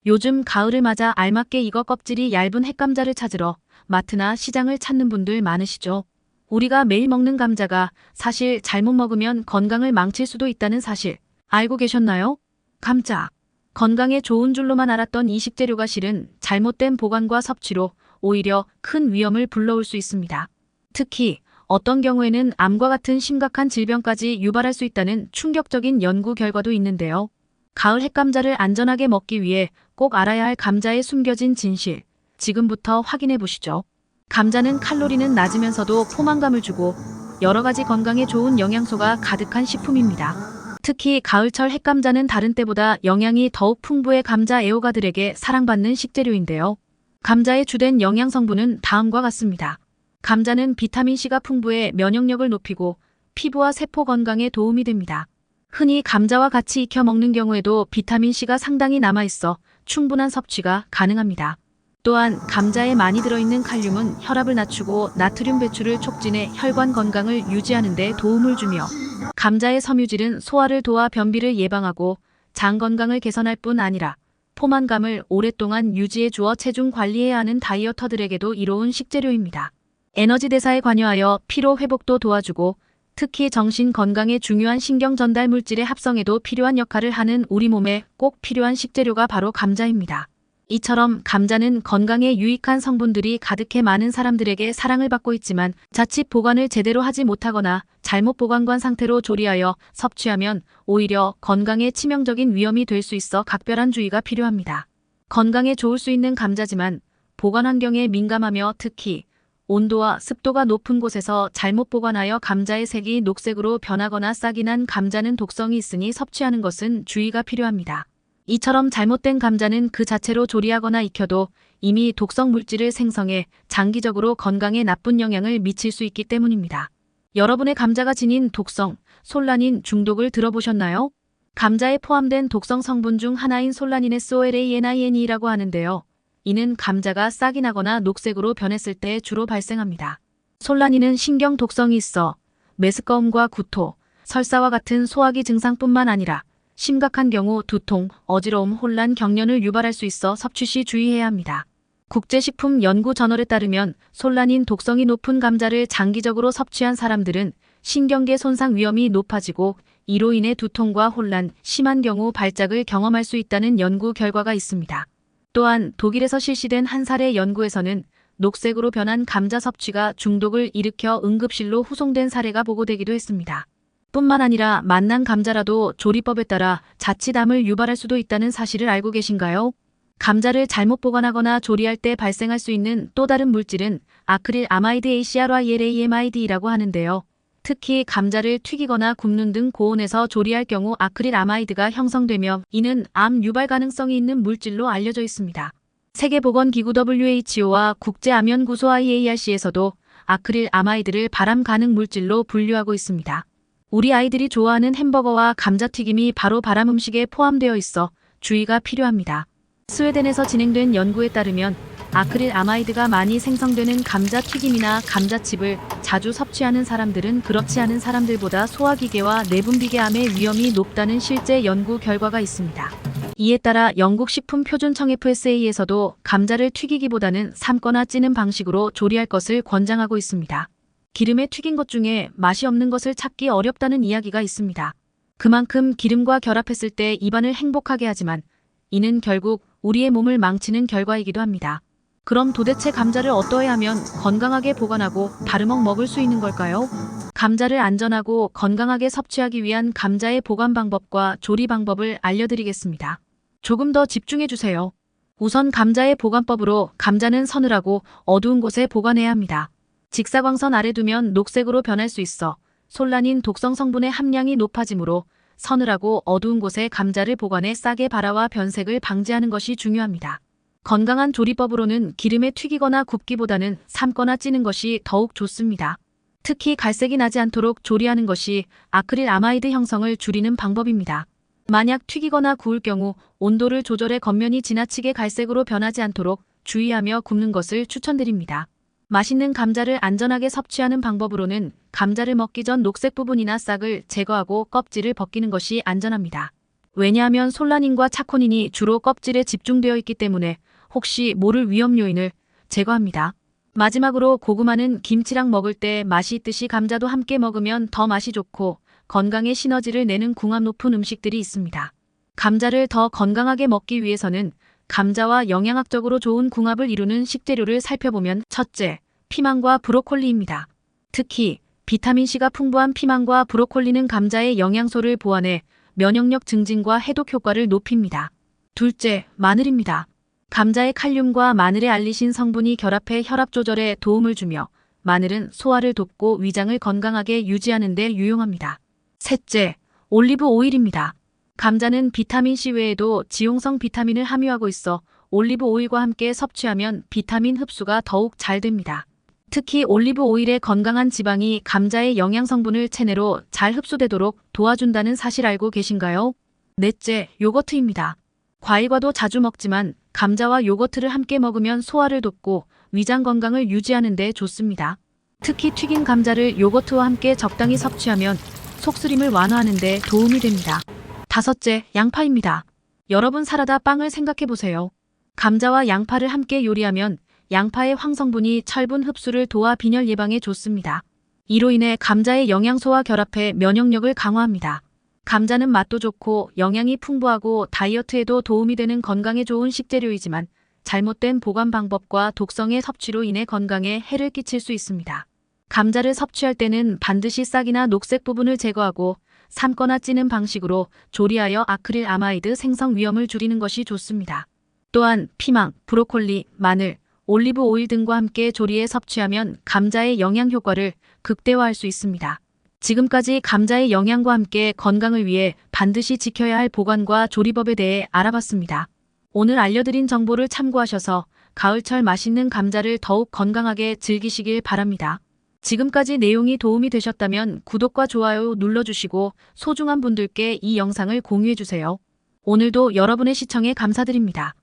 요즘 가을을 맞아 알맞게 익어 껍질이 얇은 햇감자를 찾으러 마트나 시장을 찾는 분들 많으시죠? 우리가 매일 먹는 감자가 사실 잘못 먹으면 건강을 망칠 수도 있다는 사실 알고 계셨나요? 감자. 건강에 좋은 줄로만 알았던 이 식재료가 실은 잘못된 보관과 섭취로 오히려 큰 위험을 불러올 수 있습니다. 특히 어떤 경우에는 암과 같은 심각한 질병까지 유발할 수 있다는 충격적인 연구 결과도 있는데요. 가을 햇감자를 안전하게 먹기 위해 꼭 알아야 할 감자에 숨겨진 진실, 지금부터 확인해 보시죠. 감자는 칼로리는 낮으면서도 포만감을 주고 여러 가지 건강에 좋은 영양소가 가득한 식품입니다. 특히 가을철 햇감자는 다른 때보다 영양이 더욱 풍부해 감자 애호가들에게 사랑받는 식재료인데요. 감자의 주된 영양 성분은 다음과 같습니다. 감자는 비타민C가 풍부해 면역력을 높이고 피부와 세포 건강에 도움이 됩니다. 흔히 감자와 같이 익혀 먹는 경우에도 비타민C가 상당히 남아있어 충분한 섭취가 가능합니다. 또한 감자에 많이 들어있는 칼륨은 혈압을 낮추고 나트륨 배출을 촉진해 혈관 건강을 유지하는 데 도움을 주며 감자의 섬유질은 소화를 도와 변비를 예방하고 장 건강을 개선할 뿐 아니라 포만감을 오랫동안 유지해 주어 체중 관리해야 하는 다이어터들에게도 이로운 식재료입니다. 에너지 대사에 관여하여 피로 회복도 도와주고 특히 정신 건강에 중요한 신경 전달 물질의 합성에도 필요한 역할을 하는 우리 몸에 꼭 필요한 식재료가 바로 감자입니다. 이처럼 감자는 건강에 유익한 성분들이 가득해 많은 사람들에게 사랑을 받고 있지만 자칫 보관을 제대로 하지 못하거나 잘못 보관관 상태로 조리하여 섭취하면 오히려 건강에 치명적인 위험이 될 수 있어 각별한 주의가 필요합니다. 건강에 좋을 수 있는 감자지만 보관 환경에 민감하며 특히 온도와 습도가 높은 곳에서 잘못 보관하여 감자의 색이 녹색으로 변하거나 싹이 난 감자는 독성이 있으니 섭취하는 것은 주의가 필요합니다. 이처럼 잘못된 감자는 그 자체로 조리하거나 익혀도 이미 독성 물질을 생성해 장기적으로 건강에 나쁜 영향을 미칠 수 있기 때문입니다. 여러분의 감자가 지닌 독성, 솔라닌 중독을 들어보셨나요? 감자에 포함된 독성 성분 중 하나인 솔라닌의 SOLANIN이라고 하는데요. 이는 감자가 싹이 나거나 녹색으로 변했을 때 주로 발생합니다. 솔라닌은 신경 독성이 있어 메스꺼움과 구토, 설사와 같은 소화기 증상뿐만 아니라 심각한 경우 두통, 어지러움, 혼란, 경련을 유발할 수 있어 섭취 시 주의해야 합니다. 국제식품연구저널에 따르면 솔라닌 독성이 높은 감자를 장기적으로 섭취한 사람들은 신경계 손상 위험이 높아지고 이로 인해 두통과 혼란, 심한 경우 발작을 경험할 수 있다는 연구 결과가 있습니다. 또한 독일에서 실시된 한 사례 연구에서는 녹색으로 변한 감자 섭취가 중독을 일으켜 응급실로 후송된 사례가 보고되기도 했습니다. 뿐만 아니라 맛난 감자라도 조리법에 따라 자칫 암을 유발할 수도 있다는 사실을 알고 계신가요? 감자를 잘못 보관하거나 조리할 때 발생할 수 있는 또 다른 물질은 아크릴 아마이드 ACRYLAMID라고 하는데요. 특히 감자를 튀기거나 굽는 등 고온에서 조리할 경우 아크릴 아마이드가 형성되며 이는 암 유발 가능성이 있는 물질로 알려져 있습니다. 세계보건기구 WHO와 국제암연구소 IARC에서도 아크릴 아마이드를 발암 가능 물질로 분류하고 있습니다. 우리 아이들이 좋아하는 햄버거와 감자튀김이 바로 발암 음식에 포함되어 있어 주의가 필요합니다. 스웨덴에서 진행된 연구에 따르면 아크릴 아마이드가 많이 생성되는 감자튀김이나 감자칩을 자주 섭취하는 사람들은 그렇지 않은 사람들보다 소화기계와 내분비계암의 위험이 높다는 실제 연구 결과가 있습니다. 이에 따라 영국 식품표준청 FSA에서도 감자를 튀기기보다는 삶거나 찌는 방식으로 조리할 것을 권장하고 있습니다. 기름에 튀긴 것 중에 맛이 없는 것을 찾기 어렵다는 이야기가 있습니다. 그만큼 기름과 결합했을 때 입안을 행복하게 하지만 이는 결국 우리의 몸을 망치는 결과이기도 합니다. 그럼 도대체 감자를 어떠해야 하면 건강하게 보관하고 다르먹 먹을 수 있는 걸까요? 감자를 안전하고 건강하게 섭취하기 위한 감자의 보관 방법과 조리 방법을 알려드리겠습니다. 조금 더 집중해주세요. 우선 감자의 보관법으로 감자는 서늘하고 어두운 곳에 보관해야 합니다. 직사광선 아래 두면 녹색으로 변할 수 있어 솔라닌 독성 성분의 함량이 높아지므로 서늘하고 어두운 곳에 감자를 보관해 싹의 발화와 변색을 방지하는 것이 중요합니다. 건강한 조리법으로는 기름에 튀기거나 굽기보다는 삶거나 찌는 것이 더욱 좋습니다. 특히 갈색이 나지 않도록 조리하는 것이 아크릴 아마이드 형성을 줄이는 방법입니다. 만약 튀기거나 구울 경우 온도를 조절해 겉면이 지나치게 갈색으로 변하지 않도록 주의하며 굽는 것을 추천드립니다. 맛있는 감자를 안전하게 섭취하는 방법으로는 감자를 먹기 전 녹색 부분이나 싹을 제거하고 껍질을 벗기는 것이 안전합니다. 왜냐하면 솔라닌과 차코닌이 주로 껍질에 집중되어 있기 때문에 혹시 모를 위험 요인을 제거합니다. 마지막으로 고구마는 김치랑 먹을 때 맛이 있듯이 감자도 함께 먹으면 더 맛이 좋고 건강에 시너지를 내는 궁합 높은 음식들이 있습니다. 감자를 더 건강하게 먹기 위해서는 감자와 영양학적으로 좋은 궁합을 이루는 식재료를 살펴보면 첫째, 피망과 브로콜리입니다. 특히 비타민C가 풍부한 피망과 브로콜리는 감자의 영양소를 보완해 면역력 증진과 해독 효과를 높입니다. 둘째, 마늘입니다. 감자의 칼륨과 마늘의 알리신 성분이 결합해 혈압 조절에 도움을 주며 마늘은 소화를 돕고 위장을 건강하게 유지하는 데 유용합니다. 셋째, 올리브 오일입니다. 감자는 비타민C 외에도 지용성 비타민을 함유하고 있어 올리브 오일과 함께 섭취하면 비타민 흡수가 더욱 잘 됩니다. 특히 올리브 오일의 건강한 지방이 감자의 영양 성분을 체내로 잘 흡수되도록 도와준다는 사실 알고 계신가요? 넷째, 요거트입니다. 과일과도 자주 먹지만 감자와 요거트를 함께 먹으면 소화를 돕고 위장 건강을 유지하는 데 좋습니다. 특히 튀긴 감자를 요거트와 함께 적당히 섭취하면 속쓰림을 완화하는 데 도움이 됩니다. 다섯째, 양파입니다. 여러분 사라다 빵을 생각해보세요. 감자와 양파를 함께 요리하면 양파의 황성분이 철분 흡수를 도와 빈혈 예방에 좋습니다. 이로 인해 감자의 영양소와 결합해 면역력을 강화합니다. 감자는 맛도 좋고 영양이 풍부하고 다이어트에도 도움이 되는 건강에 좋은 식재료이지만 잘못된 보관 방법과 독성의 섭취로 인해 건강에 해를 끼칠 수 있습니다. 감자를 섭취할 때는 반드시 싹이나 녹색 부분을 제거하고 삶거나 찌는 방식으로 조리하여 아크릴 아마이드 생성 위험을 줄이는 것이 좋습니다. 또한 피망, 브로콜리, 마늘, 올리브 오일 등과 함께 조리해 섭취하면 감자의 영양 효과를 극대화할 수 있습니다. 지금까지 감자의 영양과 함께 건강을 위해 반드시 지켜야 할 보관과 조리법에 대해 알아봤습니다. 오늘 알려드린 정보를 참고하셔서 가을철 맛있는 감자를 더욱 건강하게 즐기시길 바랍니다. 지금까지 내용이 도움이 되셨다면 구독과 좋아요 눌러주시고 소중한 분들께 이 영상을 공유해주세요. 오늘도 여러분의 시청에 감사드립니다.